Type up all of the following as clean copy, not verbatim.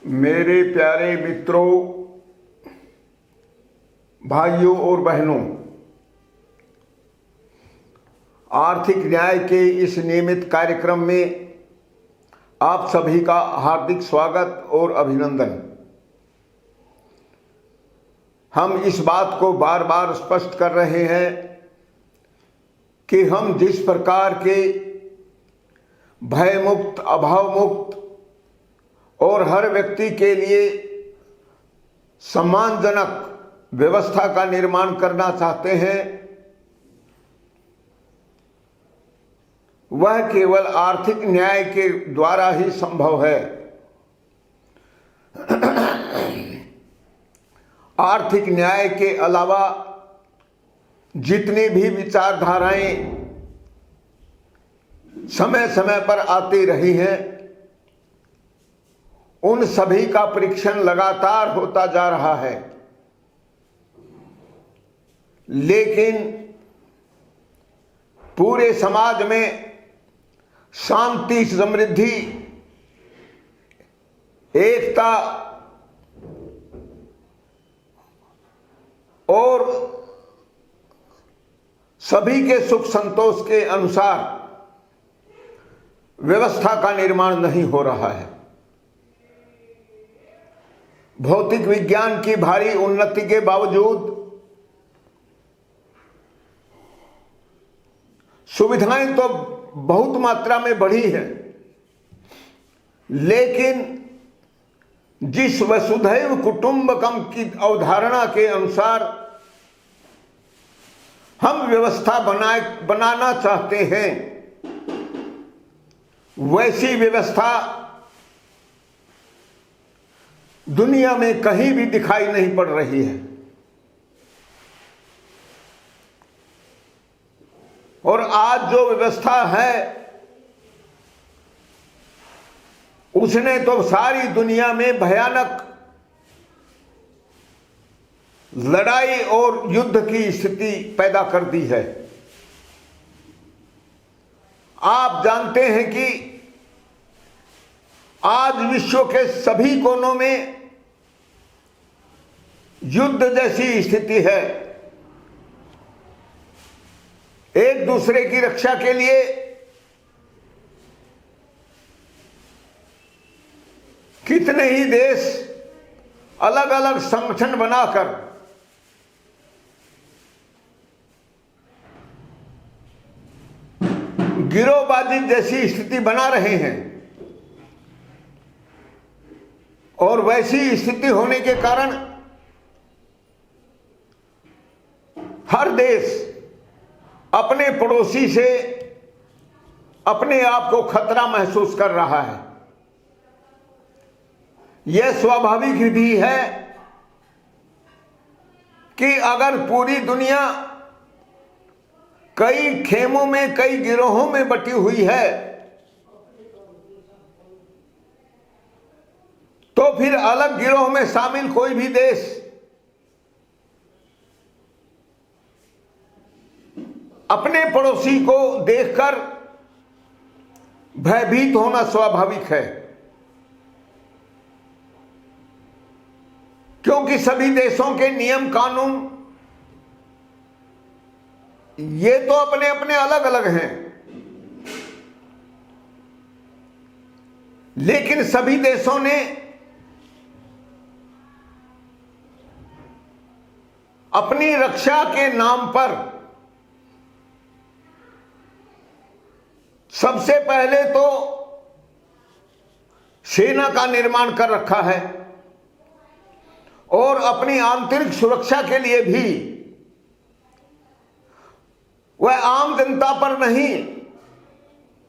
मेरे प्यारे मित्रों, भाइयों और बहनों, आर्थिक न्याय के इस नियमित कार्यक्रम में आप सभी का हार्दिक स्वागत और अभिनंदन। हम इस बात को बार बार स्पष्ट कर रहे हैं कि हम जिस प्रकार के भयमुक्त, अभावमुक्त और हर व्यक्ति के लिए सम्मानजनक व्यवस्था का निर्माण करना चाहते हैं, वह केवल आर्थिक न्याय के द्वारा ही संभव है। आर्थिक न्याय के अलावा जितनी भी विचारधाराएं समय समय पर आती रही हैं, उन सभी का परीक्षण लगातार होता जा रहा है, लेकिन पूरे समाज में शांति, समृद्धि, एकता और सभी के सुख संतोष के अनुसार व्यवस्था का निर्माण नहीं हो रहा है। भौतिक विज्ञान की भारी उन्नति के बावजूद सुविधाएं तो बहुत मात्रा में बढ़ी हैं, लेकिन जिस वसुधैव कुटुंबकम की अवधारणा के अनुसार हम व्यवस्था बनाना चाहते हैं, वैसी व्यवस्था दुनिया में कहीं भी दिखाई नहीं पड़ रही है। और आज जो व्यवस्था है, उसने तो सारी दुनिया में भयानक लड़ाई और युद्ध की स्थिति पैदा कर दी है। आप जानते हैं कि आज विश्व के सभी कोनों में युद्ध जैसी स्थिति है। एक दूसरे की रक्षा के लिए कितने ही देश अलग अलग संगठन बनाकर गिरोहबाजी जैसी स्थिति बना रहे हैं। और वैसी स्थिति होने के कारण हर देश अपने पड़ोसी से अपने आप को खतरा महसूस कर रहा है। यह स्वाभाविक भी है कि अगर पूरी दुनिया कई खेमों में, कई गिरोहों में बटी हुई है, तो फिर अलग गिरोह में शामिल कोई भी देश अपने पड़ोसी को देखकर भयभीत होना स्वाभाविक है, क्योंकि सभी देशों के नियम कानून ये तो अपने अपने अलग अलग हैं, लेकिन सभी देशों ने अपनी रक्षा के नाम पर सबसे पहले तो सेना का निर्माण कर रखा है, और अपनी आंतरिक सुरक्षा के लिए भी वह आम जनता पर नहीं,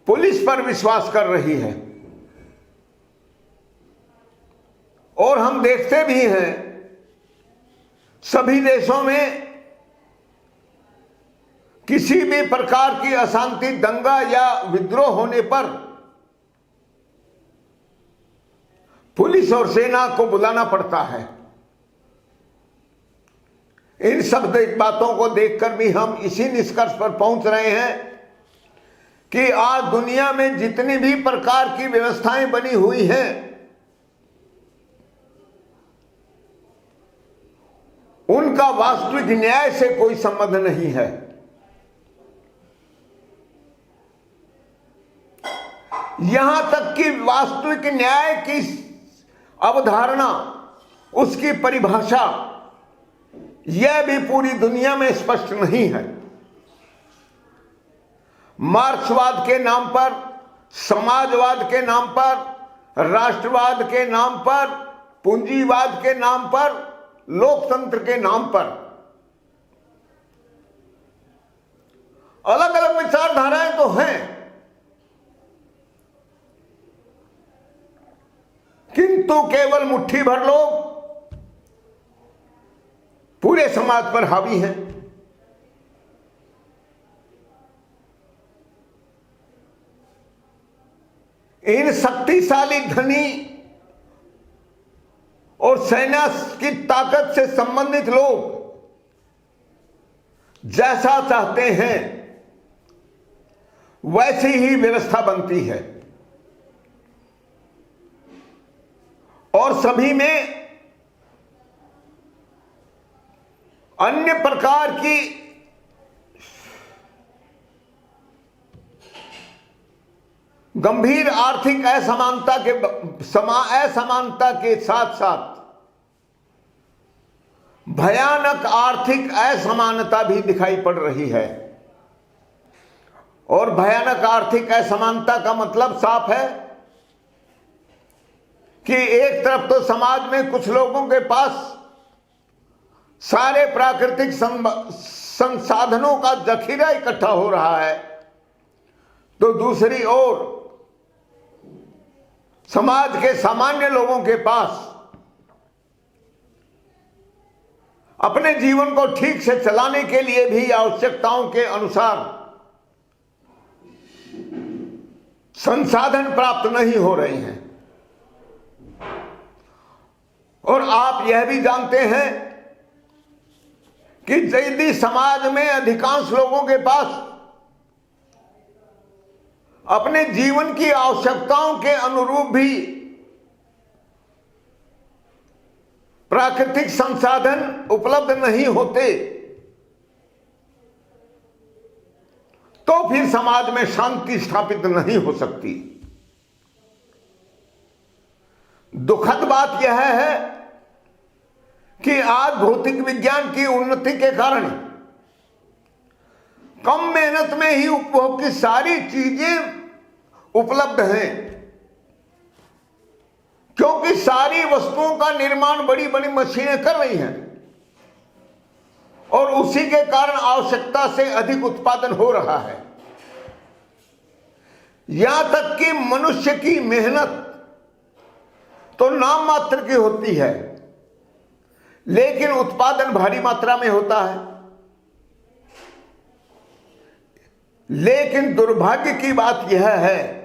पुलिस पर विश्वास कर रही है। और हम देखते भी हैं सभी देशों में किसी भी प्रकार की अशांति, दंगा या विद्रोह होने पर पुलिस और सेना को बुलाना पड़ता है। इन सब बातों को देखकर भी हम इसी निष्कर्ष पर पहुंच रहे हैं कि आज दुनिया में जितनी भी प्रकार की व्यवस्थाएं बनी हुई हैं, उनका वास्तविक न्याय से कोई संबंध नहीं है। यहां तक कि वास्तविक न्याय की अवधारणा, उसकी परिभाषा, यह भी पूरी दुनिया में स्पष्ट नहीं है। मार्क्सवाद के नाम पर, समाजवाद के नाम पर, राष्ट्रवाद के नाम पर, पूंजीवाद के नाम पर, लोकतंत्र के नाम पर अलग अलग विचारधाराएं तो हैं, किंतु केवल मुट्ठी भर लोग पूरे समाज पर हावी हैं। इन शक्तिशाली धनी और सेना की ताकत से संबंधित लोग जैसा चाहते हैं वैसी ही व्यवस्था बनती है और सभी में अन्य प्रकार की गंभीर आर्थिक असमानता के साथ साथ भयानक आर्थिक असमानता भी दिखाई पड़ रही है। और भयानक आर्थिक असमानता का मतलब साफ है कि एक तरफ तो समाज में कुछ लोगों के पास सारे प्राकृतिक संसाधनों का जखीरा इकट्ठा हो रहा है, तो दूसरी ओर समाज के सामान्य लोगों के पास अपने जीवन को ठीक से चलाने के लिए भी आवश्यकताओं के अनुसार संसाधन प्राप्त नहीं हो रहे हैं। और आप यह भी जानते हैं कि यदि समाज में अधिकांश लोगों के पास अपने जीवन की आवश्यकताओं के अनुरूप भी प्राकृतिक संसाधन उपलब्ध नहीं होते, तो फिर समाज में शांति स्थापित नहीं हो सकती। दुखद बात यह है कि आज भौतिक विज्ञान की उन्नति के कारण कम मेहनत में ही उपभोग की सारी चीजें उपलब्ध हैं, क्योंकि सारी वस्तुओं का निर्माण बड़ी बड़ी मशीनें कर रही हैं और उसी के कारण आवश्यकता से अधिक उत्पादन हो रहा है। यहां तक कि मनुष्य की मेहनत तो नाम मात्र की होती है, लेकिन उत्पादन भारी मात्रा में होता है। लेकिन दुर्भाग्य की बात यह है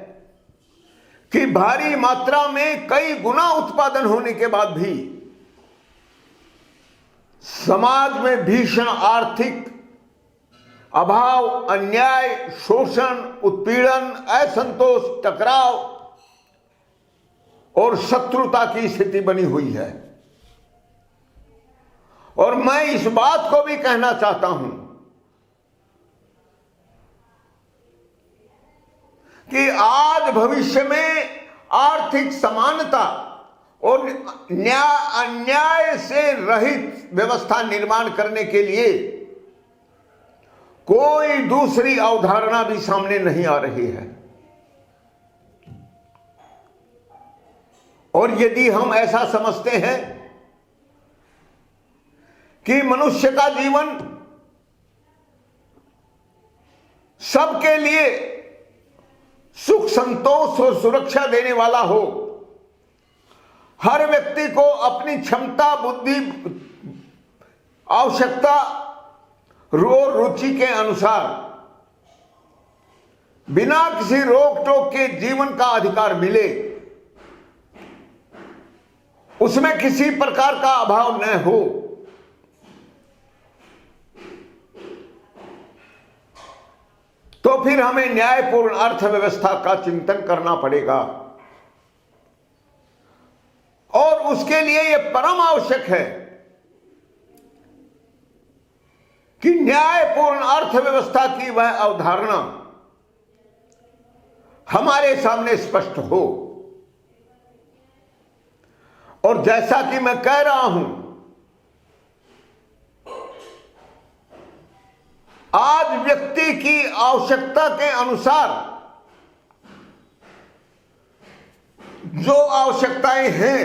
कि भारी मात्रा में कई गुना उत्पादन होने के बाद भी समाज में भीषण आर्थिक अभाव, अन्याय, शोषण, उत्पीड़न, असंतोष, टकराव और शत्रुता की स्थिति बनी हुई है। और मैं इस बात को भी कहना चाहता हूं कि आज भविष्य में आर्थिक समानता और अन्याय से रहित व्यवस्था निर्माण करने के लिए कोई दूसरी अवधारणा भी सामने नहीं आ रही है। और यदि हम ऐसा समझते हैं कि मनुष्य का जीवन सबके लिए सुख, संतोष और सुरक्षा देने वाला हो, हर व्यक्ति को अपनी क्षमता, बुद्धि, आवश्यकता और रुचि के अनुसार बिना किसी रोक टोक के जीवन का अधिकार मिले, उसमें किसी प्रकार का अभाव न हो, तो फिर हमें न्यायपूर्ण अर्थव्यवस्था का चिंतन करना पड़ेगा। और उसके लिए यह परम आवश्यक है न्यायपूर्ण अर्थव्यवस्था की वह अवधारणा हमारे सामने स्पष्ट हो। और जैसा कि मैं कह रहा हूं, आज व्यक्ति की आवश्यकता के अनुसार जो आवश्यकताएं हैं,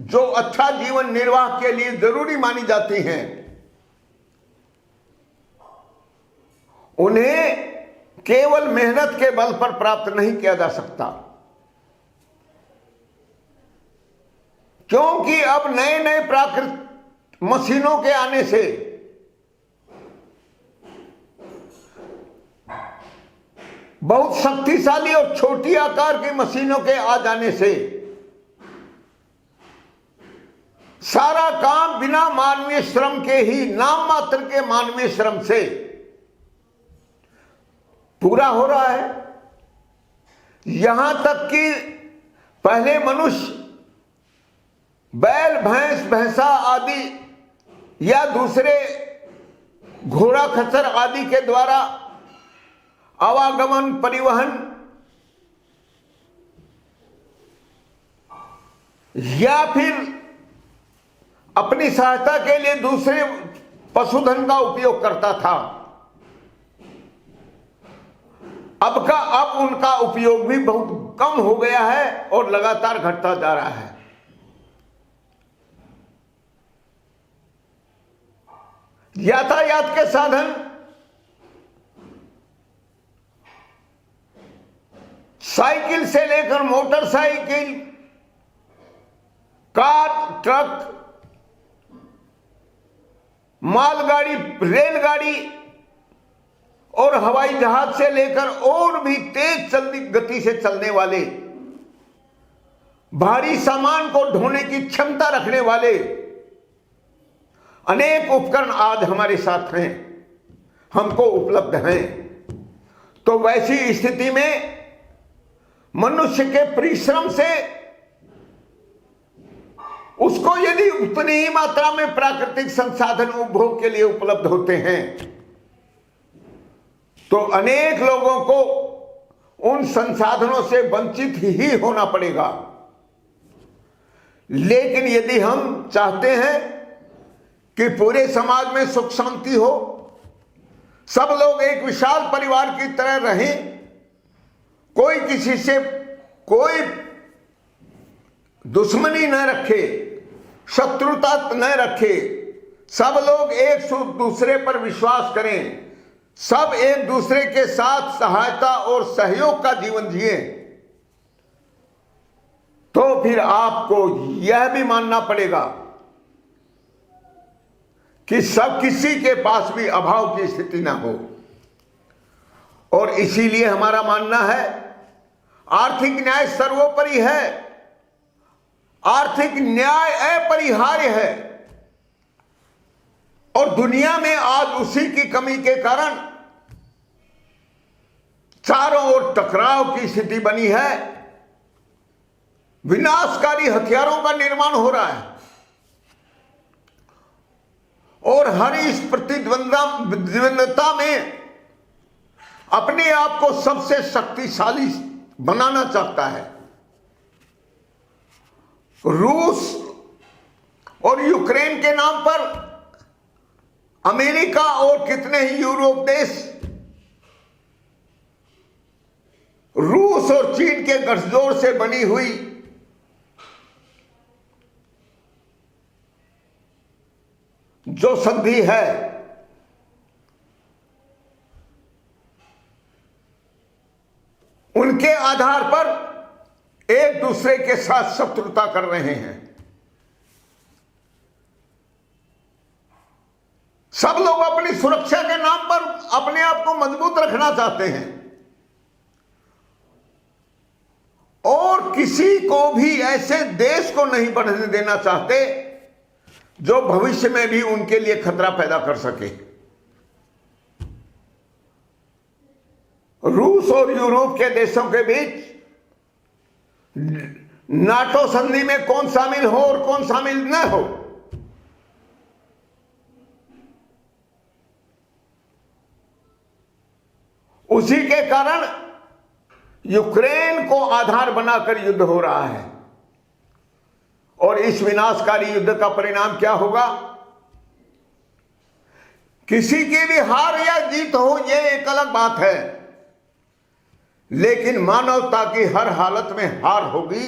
जो अच्छा जीवन निर्वाह के लिए जरूरी मानी जाती हैं, उन्हें केवल मेहनत के बल पर प्राप्त नहीं किया जा सकता, क्योंकि अब नए नए प्राकृतिक मशीनों के आने से बहुत शक्तिशाली और छोटी आकार की मशीनों के आ जाने से सारा काम बिना मानवीय श्रम के ही, नाम मात्र के मानवीय श्रम से पूरा हो रहा है। यहां तक कि पहले मनुष्य बैल, भैंस, भैंसा आदि या दूसरे घोड़ा, खच्चर आदि के द्वारा आवागमन, परिवहन या फिर अपनी सहायता के लिए दूसरे पशुधन का उपयोग करता था। अब उनका उपयोग भी बहुत कम हो गया है और लगातार घटता जा रहा है। यातायात के साधन साइकिल से लेकर मोटरसाइकिल, कार, ट्रक, मालगाड़ी, रेलगाड़ी और हवाई जहाज से लेकर और भी तेज गति से चलने वाले, भारी सामान को ढोने की क्षमता रखने वाले अनेक उपकरण आज हमारे साथ हैं, हमको उपलब्ध हैं। तो वैसी स्थिति में मनुष्य के परिश्रम से उसको यदि उतनी ही मात्रा में प्राकृतिक संसाधन उपभोग के लिए उपलब्ध होते हैं तो अनेक लोगों को उन संसाधनों से वंचित ही होना पड़ेगा। लेकिन यदि हम चाहते हैं कि पूरे समाज में सुख शांति हो, सब लोग एक विशाल परिवार की तरह रहें, कोई किसी से कोई दुश्मनी न रखे, शत्रुता न रखे, सब लोग एक दूसरे पर विश्वास करें, सब एक दूसरे के साथ सहायता और सहयोग का जीवन जिए, तो फिर आपको यह भी मानना पड़ेगा कि सब किसी के पास भी अभाव की स्थिति ना हो। और इसीलिए हमारा मानना है आर्थिक न्याय सर्वोपरि है, आर्थिक न्याय अपरिहार्य है। और दुनिया में आज उसी की कमी के कारण चारों ओर टकराव की स्थिति बनी है, विनाशकारी हथियारों का निर्माण हो रहा है और हर इस प्रतिद्वंदता में अपने आप को सबसे शक्तिशाली बनाना चाहता है। रूस और यूक्रेन के नाम पर अमेरिका और कितने ही यूरोप देश रूस और चीन के गठजोड़ से बनी हुई जो संधि है, उनके आधार पर एक दूसरे के साथ शत्रुता कर रहे हैं। सब लोग अपनी सुरक्षा के नाम पर अपने आप को मजबूत रखना चाहते हैं और किसी को भी ऐसे देश को नहीं बढ़ने देना चाहते जो भविष्य में भी उनके लिए खतरा पैदा कर सके। रूस और यूरोप के देशों के बीच नाटो संधि में कौन शामिल हो और कौन शामिल न हो, उसी के कारण यूक्रेन को आधार बनाकर युद्ध हो रहा है। और इस विनाशकारी युद्ध का परिणाम क्या होगा? किसी की भी हार या जीत हो, यह एक अलग बात है, लेकिन मानवता की हर हालत में हार होगी।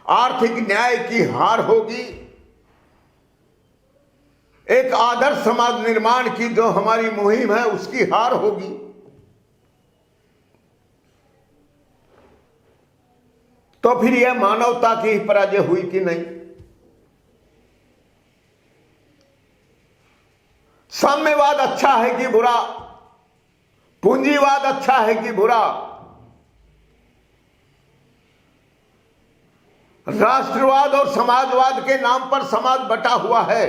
आर्थिक न्याय की हार होगी। एक आदर्श समाज निर्माण की जो हमारी मुहिम है उसकी हार होगी। तो फिर यह मानवता की ही पराजय हुई कि नहीं? साम्यवाद अच्छा है कि बुरा? पूंजीवाद अच्छा है कि बुरा? राष्ट्रवाद और समाजवाद के नाम पर समाज बटा हुआ है।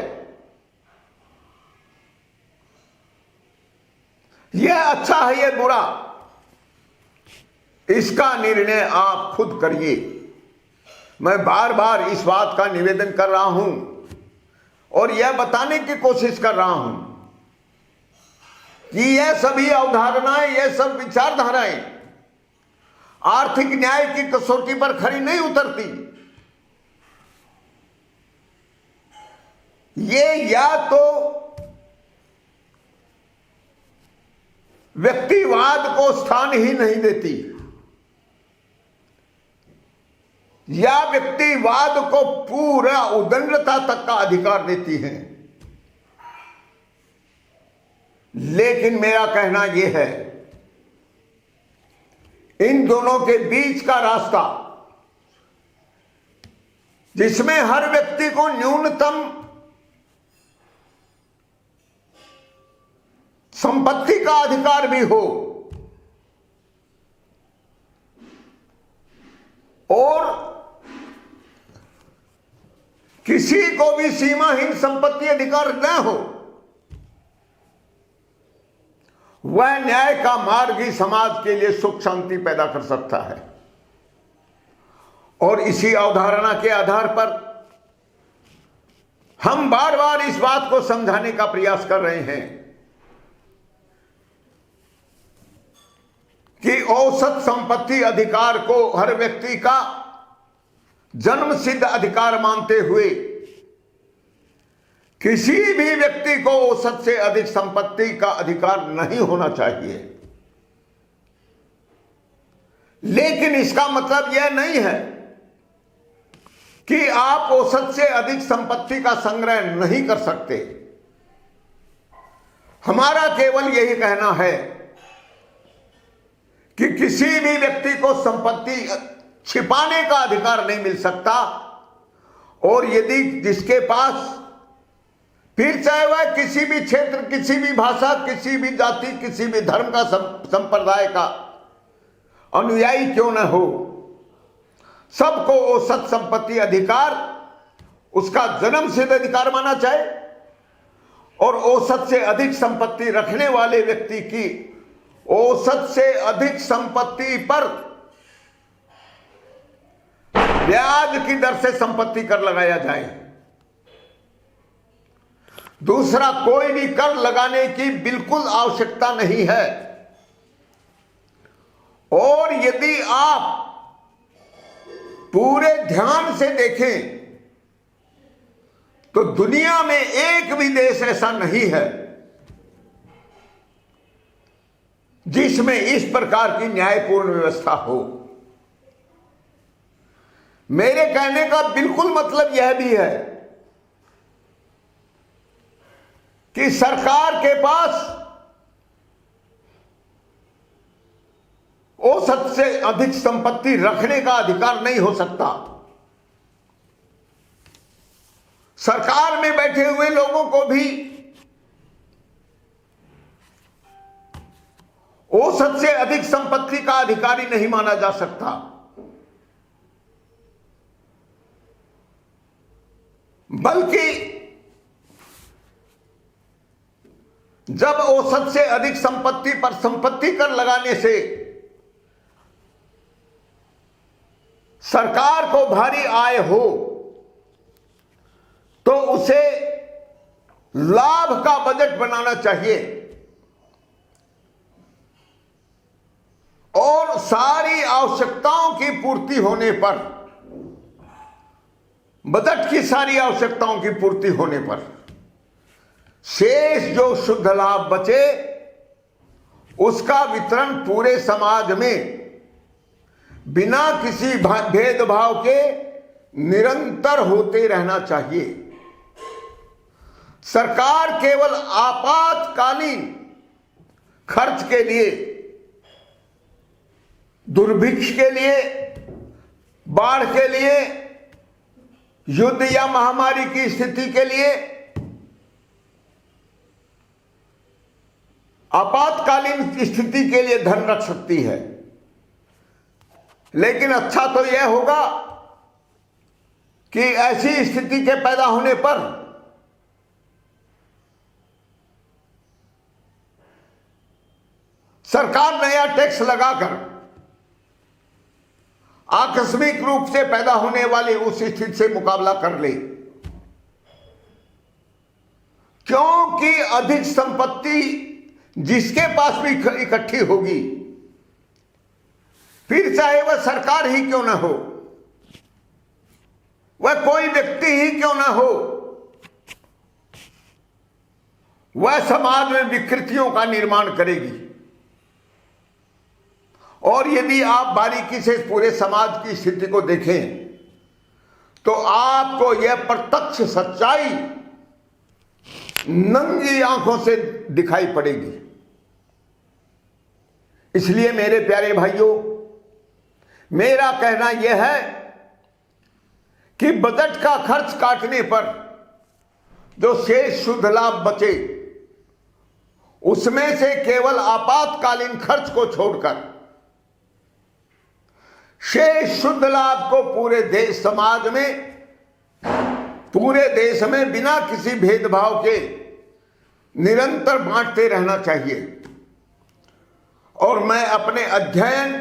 यह अच्छा है, यह बुरा, इसका निर्णय आप खुद करिए। मैं बार बार इस बात का निवेदन कर रहा हूं और यह बताने की कोशिश कर रहा हूं कि यह सभी अवधारणाएं, यह सब विचारधाराएं आर्थिक न्याय की कसौटी पर खरी नहीं उतरती। ये या तो व्यक्तिवाद को स्थान ही नहीं देती या व्यक्तिवाद को पूरा उदंडता तक का अधिकार देती है। लेकिन मेरा कहना यह है, इन दोनों के बीच का रास्ता जिसमें हर व्यक्ति को न्यूनतम संपत्ति का अधिकार भी हो और किसी को भी सीमाहीन संपत्ति अधिकार न हो, वह न्याय का मार्ग ही समाज के लिए सुख शांति पैदा कर सकता है। और इसी अवधारणा के आधार पर हम बार बार इस बात को समझाने का प्रयास कर रहे हैं कि औसत संपत्ति अधिकार को हर व्यक्ति का जन्म सिद्ध अधिकार मानते हुए किसी भी व्यक्ति को औसत से अधिक संपत्ति का अधिकार नहीं होना चाहिए। लेकिन इसका मतलब यह नहीं है कि आप औसत से अधिक संपत्ति का संग्रह नहीं कर सकते। हमारा केवल यही कहना है कि किसी भी व्यक्ति को संपत्ति छिपाने का अधिकार नहीं मिल सकता। और यदि जिसके पास, फिर चाहे वह किसी भी क्षेत्र, किसी भी भाषा, किसी भी जाति, किसी भी धर्म का संप्रदाय का अनुयायी क्यों न हो, सबको औसत संपत्ति अधिकार उसका जन्म सिद्ध अधिकार माना जाए और औसत से अधिक संपत्ति रखने वाले व्यक्ति की औसत से अधिक संपत्ति पर ब्याज की दर से संपत्ति कर लगाया जाए। दूसरा कोई भी कर लगाने की बिल्कुल आवश्यकता नहीं है। और यदि आप पूरे ध्यान से देखें तो दुनिया में एक भी देश ऐसा नहीं है जिसमें इस प्रकार की न्यायपूर्ण व्यवस्था हो। मेरे कहने का बिल्कुल मतलब यह भी है कि सरकार के पास औसत से अधिक संपत्ति रखने का अधिकार नहीं हो सकता। सरकार में बैठे हुए लोगों को भी औसत से अधिक संपत्ति का अधिकारी नहीं माना जा सकता। बल्कि जब औसत से अधिक संपत्ति पर संपत्ति कर लगाने से सरकार को भारी आय हो तो उसे लाभ का बजट बनाना चाहिए। और सारी आवश्यकताओं की पूर्ति होने पर, बजट की सारी आवश्यकताओं की पूर्ति होने पर शेष जो शुद्ध लाभ बचे उसका वितरण पूरे समाज में बिना किसी भेदभाव के निरंतर होते रहना चाहिए। सरकार केवल आपातकालीन खर्च के लिए, दुर्भिक्ष के लिए, बाढ़ के लिए, युद्ध या महामारी की स्थिति के लिए आपातकालीन स्थिति के लिए धन रख सकती है, लेकिन अच्छा तो यह होगा कि ऐसी स्थिति के पैदा होने पर सरकार नया टैक्स लगाकर आकस्मिक रूप से पैदा होने वाली उस स्थिति से मुकाबला कर ले, क्योंकि अधिक संपत्ति जिसके पास भी इकट्ठी होगी, फिर चाहे वह सरकार ही क्यों ना हो, वह कोई व्यक्ति ही क्यों ना हो, वह समाज में विकृतियों का निर्माण करेगी। और यदि आप बारीकी से पूरे समाज की स्थिति को देखें तो आपको यह प्रत्यक्ष सच्चाई नंगी आंखों से दिखाई पड़ेगी। इसलिए मेरे प्यारे भाइयों, मेरा कहना यह है कि बजट का खर्च काटने पर जो शेष शुद्ध लाभ बचे उसमें से केवल आपातकालीन खर्च को छोड़कर शेष शुद्ध लाभ को पूरे देश समाज में, पूरे देश में बिना किसी भेदभाव के निरंतर बांटते रहना चाहिए। और मैं अपने अध्ययन,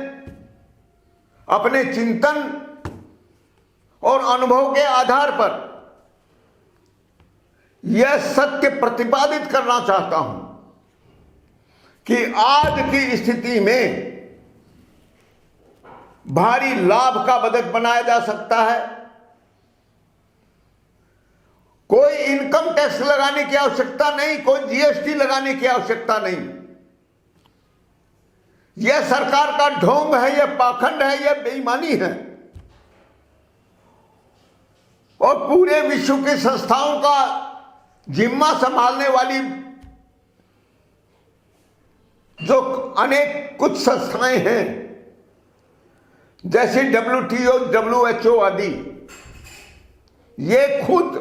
अपने चिंतन और अनुभव के आधार पर यह सत्य प्रतिपादित करना चाहता हूं कि आज की स्थिति में भारी लाभ का बजट बनाया जा सकता है। कोई इनकम टैक्स लगाने की आवश्यकता नहीं, कोई जीएसटी लगाने की आवश्यकता नहीं। यह सरकार का ढोंग है, यह पाखंड है, यह बेईमानी है। और पूरे विश्व की संस्थाओं का जिम्मा संभालने वाली जो अनेक कुछ संस्थाएं हैं जैसे WTO, WHO आदि, ये खुद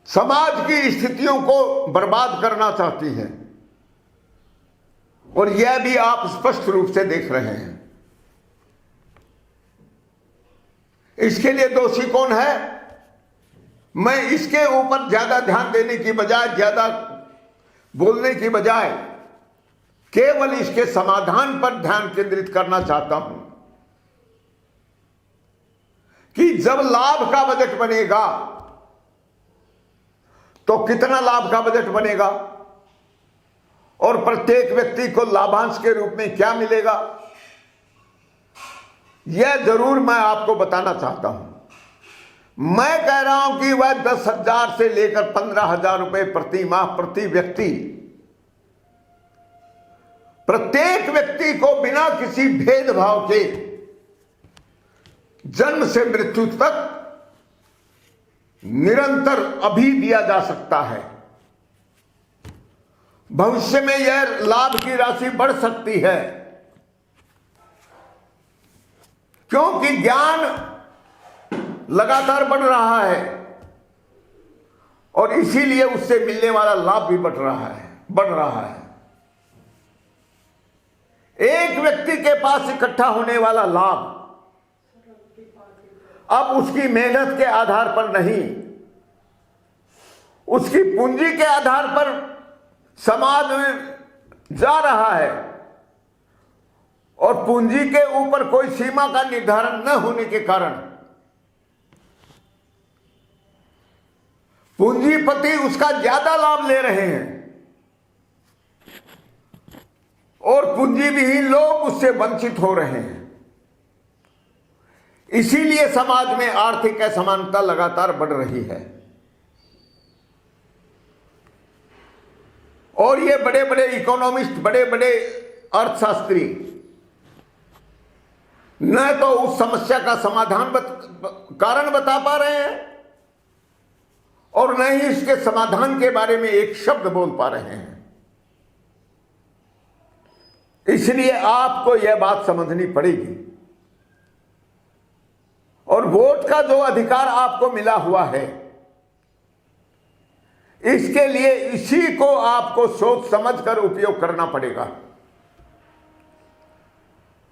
समाज की स्थितियों को बर्बाद करना चाहती हैं और यह भी आप स्पष्ट रूप से देख रहे हैं। इसके लिए दोषी कौन है? मैं इसके ऊपर ज्यादा ध्यान देने की बजाय, ज्यादा बोलने की बजाय केवल इसके समाधान पर ध्यान केंद्रित करना चाहता हूं कि जब लाभ का बजट बनेगा तो कितना लाभ का बजट बनेगा और प्रत्येक व्यक्ति को लाभांश के रूप में क्या मिलेगा, यह जरूर मैं आपको बताना चाहता हूं। मैं कह रहा हूं कि वह 10,000 से लेकर 15,000 रुपए प्रति माह प्रति व्यक्ति, प्रत्येक व्यक्ति को बिना किसी भेदभाव के जन्म से मृत्यु तक निरंतर अभी दिया जा सकता है। भविष्य में यह लाभ की राशि बढ़ सकती है, क्योंकि ज्ञान लगातार बढ़ रहा है और इसीलिए उससे मिलने वाला लाभ भी बढ़ रहा है। एक व्यक्ति के पास इकट्ठा होने वाला लाभ अब उसकी मेहनत के आधार पर नहीं, उसकी पूंजी के आधार पर समाज में जा रहा है और पूंजी के ऊपर कोई सीमा का निर्धारण न होने के कारण पूंजीपति उसका ज्यादा लाभ ले रहे हैं। और पूंजीविहीन लोग उससे वंचित हो रहे हैं। इसीलिए समाज में आर्थिक असमानता लगातार बढ़ रही है। और ये बड़े बड़े इकोनॉमिस्ट, बड़े बड़े अर्थशास्त्री न तो उस समस्या का समाधान कारण बता पा रहे हैं और न ही इसके समाधान के बारे में एक शब्द बोल पा रहे हैं। इसलिए आपको यह बात समझनी पड़ेगी और वोट का जो अधिकार आपको मिला हुआ है, इसके लिए इसी को आपको सोच समझकर उपयोग करना पड़ेगा।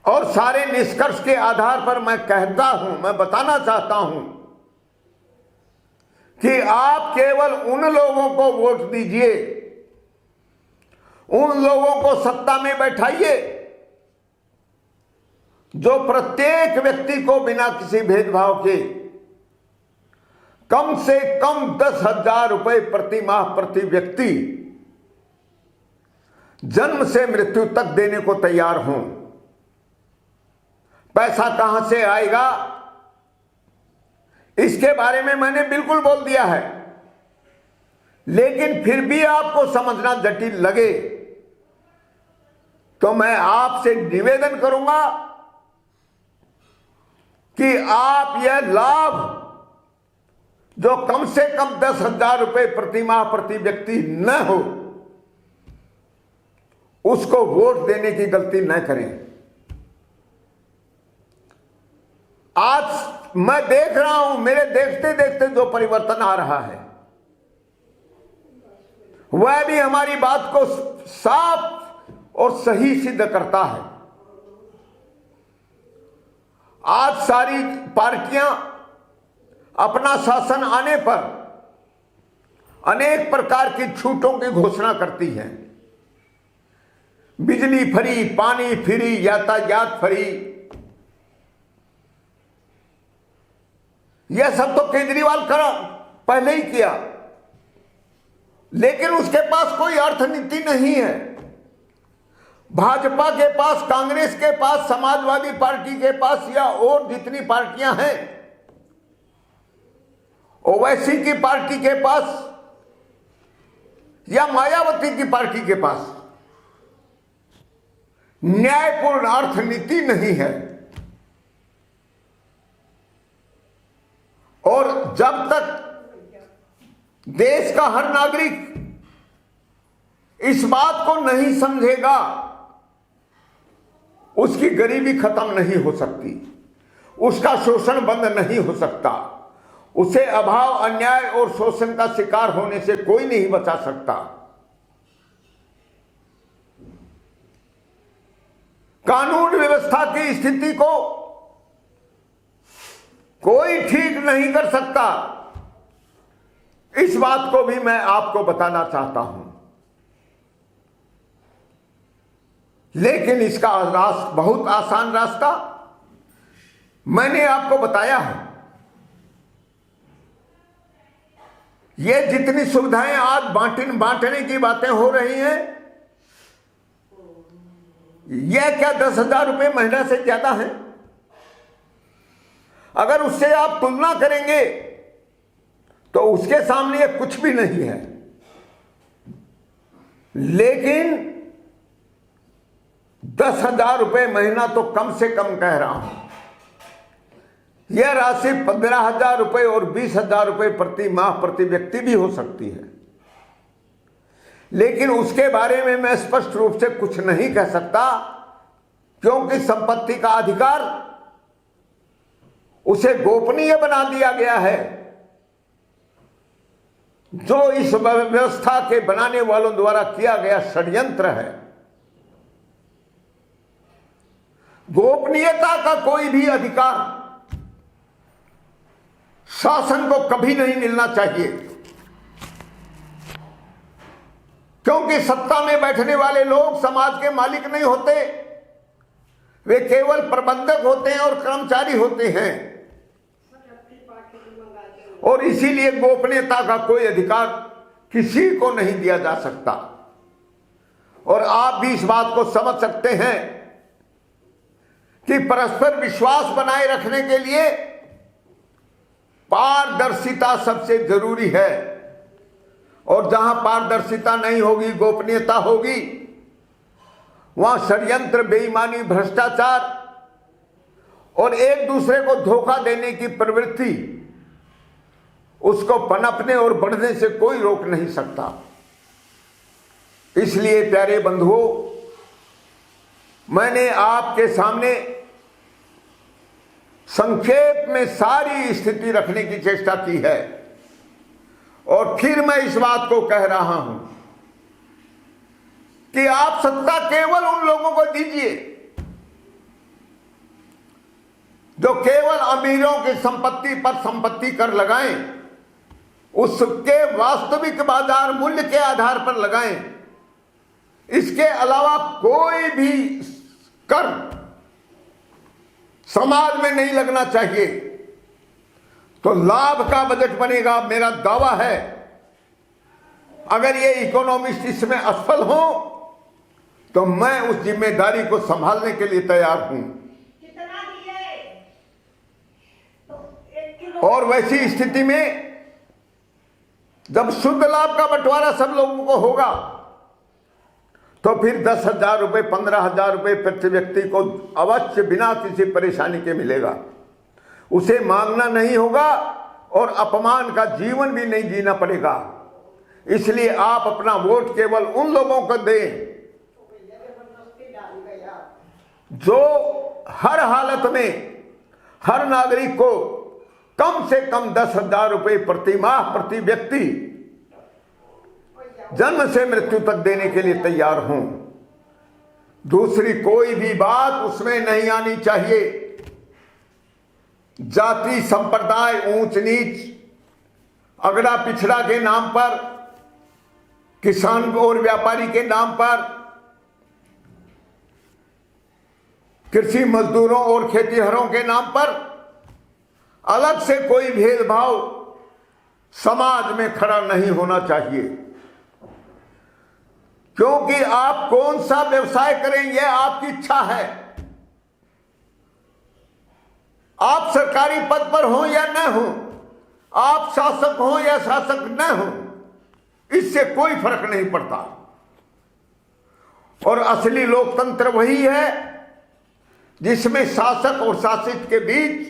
और सारे निष्कर्ष के आधार पर मैं कहता हूं, मैं बताना चाहता हूं कि आप केवल उन लोगों को वोट दीजिए, उन लोगों को सत्ता में बैठाइए जो प्रत्येक व्यक्ति को बिना किसी भेदभाव के कम से कम 10,000 रुपए प्रति माह प्रति व्यक्ति जन्म से मृत्यु तक देने को तैयार हों। पैसा कहां से आएगा इसके बारे में मैंने बिल्कुल बोल दिया है, लेकिन फिर भी आपको समझना जटिल लगे तो मैं आपसे निवेदन करूंगा कि आप यह लाभ जो कम से कम 10,000 रुपए प्रति माह प्रति व्यक्ति न हो, उसको वोट देने की गलती न करें। आज मैं देख रहा हूं, मेरे देखते देखते जो परिवर्तन आ रहा है वह भी हमारी बात को साफ और सही सिद्ध करता है। आज सारी पार्टियां अपना शासन आने पर अनेक प्रकार की छूटों की घोषणा करती हैं। बिजली फ्री, पानी फ्री, यातायात फ्री, यह सब तो केजरीवाल करा पहले ही किया, लेकिन उसके पास कोई अर्थनीति नहीं है। भाजपा के पास, कांग्रेस के पास, समाजवादी पार्टी के पास या और जितनी पार्टियां हैं, ओवैसी की पार्टी के पास या मायावती की पार्टी के पास न्यायपूर्ण अर्थनीति नहीं है। और जब तक देश का हर नागरिक इस बात को नहीं समझेगा, उसकी गरीबी खत्म नहीं हो सकती, उसका शोषण बंद नहीं हो सकता, उसे अभाव, अन्याय और शोषण का शिकार होने से कोई नहीं बचा सकता। कानून व्यवस्था की स्थिति को कोई ठीक नहीं कर सकता। इस बात को भी मैं आपको बताना चाहता हूं, लेकिन इसका रास्ता बहुत आसान रास्ता मैंने आपको बताया है। ये जितनी सुविधाएं आज बांटने की बातें हो रही हैं, यह क्या 10,000 रुपए महीना से ज्यादा है? अगर उससे आप तुलना करेंगे तो उसके सामने ये कुछ भी नहीं है। लेकिन 10,000 रुपए महीना तो कम से कम कह रहा हूं, यह राशि 15,000 रुपए और 20,000 रुपए प्रति माह प्रति व्यक्ति भी हो सकती है। लेकिन उसके बारे में मैं स्पष्ट रूप से कुछ नहीं कह सकता, क्योंकि संपत्ति का अधिकार उसे गोपनीय बना दिया गया है, जो इस व्यवस्था के बनाने वालों द्वारा किया गया षड्यंत्र है। गोपनीयता का कोई भी अधिकार शासन को कभी नहीं मिलना चाहिए, क्योंकि सत्ता में बैठने वाले लोग समाज के मालिक नहीं होते, वे केवल प्रबंधक होते हैं और कर्मचारी होते हैं। और इसीलिए गोपनीयता का कोई अधिकार किसी को नहीं दिया जा सकता। और आप भी इस बात को समझ सकते हैं कि परस्पर विश्वास बनाए रखने के लिए पारदर्शिता सबसे जरूरी है। और जहां पारदर्शिता नहीं होगी, गोपनीयता होगी, वहां षड्यंत्र, बेईमानी, भ्रष्टाचार और एक दूसरे को धोखा देने की प्रवृत्ति, उसको पनपने और बढ़ने से कोई रोक नहीं सकता। इसलिए प्यारे बंधुओं, मैंने आपके सामने संक्षेप में सारी स्थिति रखने की चेष्टा की है। और फिर मैं इस बात को कह रहा हूं कि आप सत्ता केवल उन लोगों को दीजिए जो केवल अमीरों की संपत्ति पर संपत्ति कर लगाएं, उसके वास्तविक बाजार मूल्य के आधार पर लगाएं। इसके अलावा कोई भी कर समाज में नहीं लगना चाहिए, तो लाभ का बजट बनेगा। मेरा दावा है, अगर ये इकोनॉमिस्ट इसमें असफल हो तो मैं उस जिम्मेदारी को संभालने के लिए तैयार हूं। और वैसी स्थिति में जब शुद्ध लाभ का बंटवारा सब लोगों को होगा तो फिर 10,000 रुपये, 15,000 रुपये प्रति व्यक्ति को अवश्य बिना किसी परेशानी के मिलेगा। उसे मांगना नहीं होगा और अपमान का जीवन भी नहीं जीना पड़ेगा। इसलिए आप अपना वोट केवल उन लोगों को दें जो हर हालत में हर नागरिक को कम से कम 10,000 रुपये प्रति माह प्रति व्यक्ति जन्म से मृत्यु तक देने के लिए तैयार हूं। दूसरी कोई भी बात उसमें नहीं आनी चाहिए। जाति, संप्रदाय, ऊंच नीच, अगड़ा पिछड़ा के नाम पर, किसान और व्यापारी के नाम पर, कृषि मजदूरों और खेतीहरों के नाम पर अलग से कोई भेदभाव समाज में खड़ा नहीं होना चाहिए। क्योंकि आप कौन सा व्यवसाय करें यह आपकी इच्छा है। आप सरकारी पद पर हो या न हो, आप शासक हो या शासक न हो, इससे कोई फर्क नहीं पड़ता। और असली लोकतंत्र वही है जिसमें शासक और शासित के बीच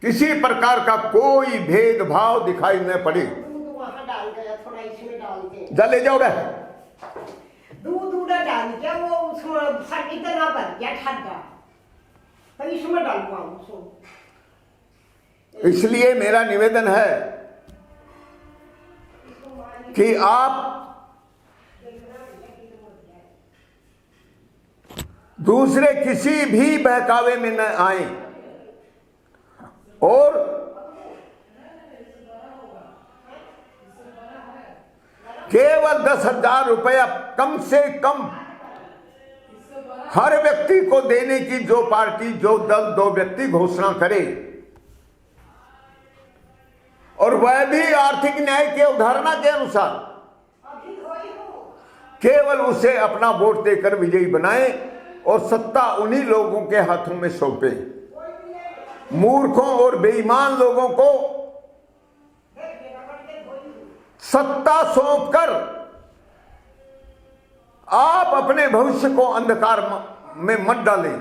किसी प्रकार का कोई भेदभाव दिखाई न पड़े। जले जाओ रे दूध डाल दिया, वो उसमें फट इतना भर गया ठंडा, तो इसमें डालूंगा उसको। इसलिए मेरा निवेदन है कि आप दूसरे किसी भी बहकावे में न आए और केवल 10,000 रुपया कम से कम हर व्यक्ति को देने की जो पार्टी, जो दल, दो व्यक्ति घोषणा करे, और वह भी आर्थिक न्याय के अवधारणा के अनुसार, केवल उसे अपना वोट देकर विजयी बनाए और सत्ता उन्हीं लोगों के हाथों में सौंपे। मूर्खों और बेईमान लोगों को सत्ता सौंपकर आप अपने भविष्य को अंधकार में मत डालें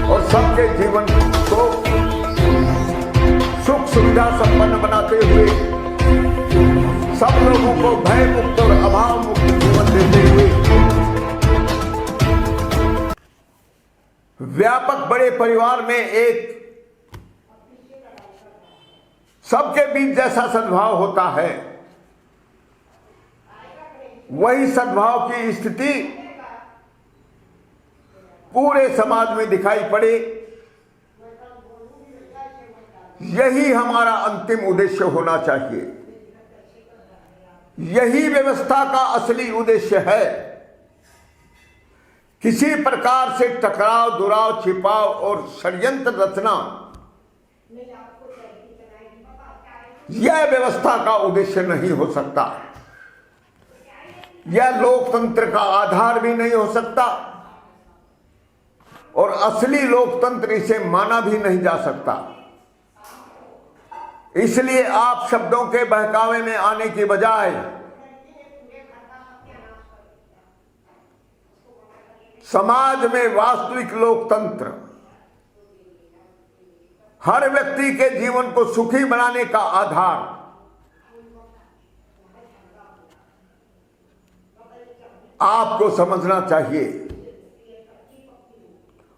और सबके जीवन को सुख सुविधा संपन्न बनाते हुए, सब लोगों को भय मुक्त और अभाव मुक्त जीवन देते हुए व्यापक बड़े परिवार में एक सबके बीच जैसा सद्भाव होता है, वही सद्भाव की स्थिति पूरे समाज में दिखाई पड़े, यही हमारा अंतिम उद्देश्य होना चाहिए। यही व्यवस्था का असली उद्देश्य है। किसी प्रकार से टकराव, दुराव, छिपाव और षड्यंत्र रचना यह व्यवस्था का उद्देश्य नहीं हो सकता। यह लोकतंत्र का आधार भी नहीं हो सकता और असली लोकतंत्र इसे माना भी नहीं जा सकता। इसलिए आप शब्दों के बहकावे में आने की बजाय समाज में वास्तविक लोकतंत्र हर व्यक्ति के जीवन को सुखी बनाने का आधार आपको समझना चाहिए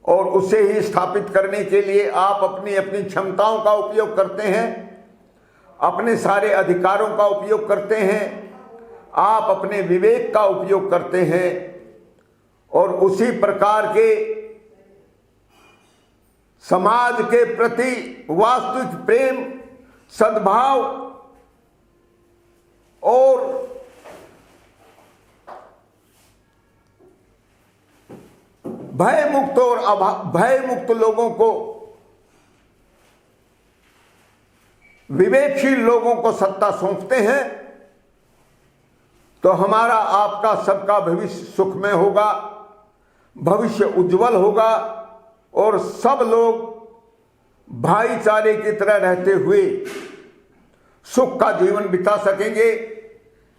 और उसे ही स्थापित करने के लिए आप अपनी अपनी क्षमताओं का उपयोग करते हैं, अपने सारे अधिकारों का उपयोग करते हैं, आप अपने विवेक का उपयोग करते हैं और उसी प्रकार के समाज के प्रति वास्तविक प्रेम, सद्भाव और भयमुक्त लोगों को, विवेकशील लोगों को सत्ता सौंपते हैं तो हमारा आपका सबका भविष्य सुखमय होगा, भविष्य उज्जवल होगा और सब लोग भाईचारे की तरह रहते हुए सुख का जीवन बिता सकेंगे।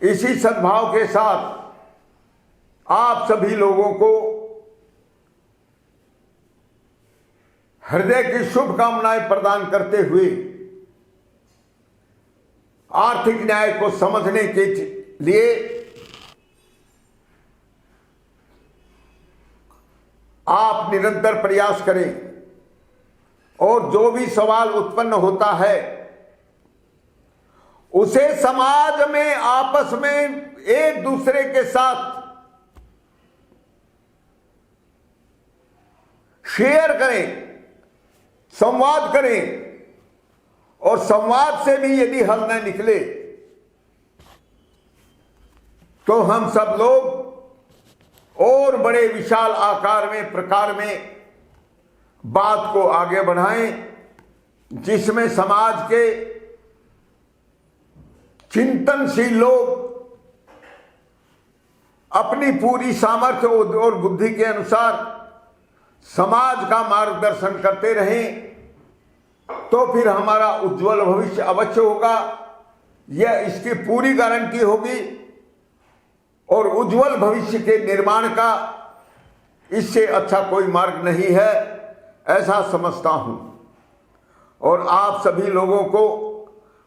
इसी सद्भाव के साथ आप सभी लोगों को हृदय की शुभकामनाएं प्रदान करते हुए आर्थिक न्याय को समझने के लिए आप निरंतर प्रयास करें और जो भी सवाल उत्पन्न होता है उसे समाज में आपस में एक दूसरे के साथ शेयर करें, संवाद करें और संवाद से भी यदि हल न निकले तो हम सब लोग और बड़े विशाल आकार में, प्रकार में बात को आगे बढ़ाएं जिसमें समाज के चिंतनशील लोग अपनी पूरी सामर्थ्य और बुद्धि के अनुसार समाज का मार्गदर्शन करते रहें तो फिर हमारा उज्जवल भविष्य अवश्य होगा। यह इसकी पूरी गारंटी होगी और उज्जवल भविष्य के निर्माण का इससे अच्छा कोई मार्ग नहीं है, ऐसा समझता हूं। और आप सभी लोगों को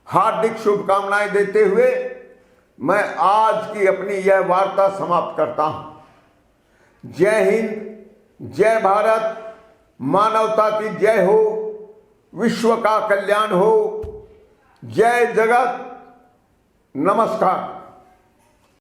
हार्दिक शुभकामनाएं देते हुए मैं आज की अपनी यह वार्ता समाप्त करता हूं। जय हिंद, जय भारत, मानवता की जय हो, विश्व का कल्याण हो, जय जगत, नमस्कार।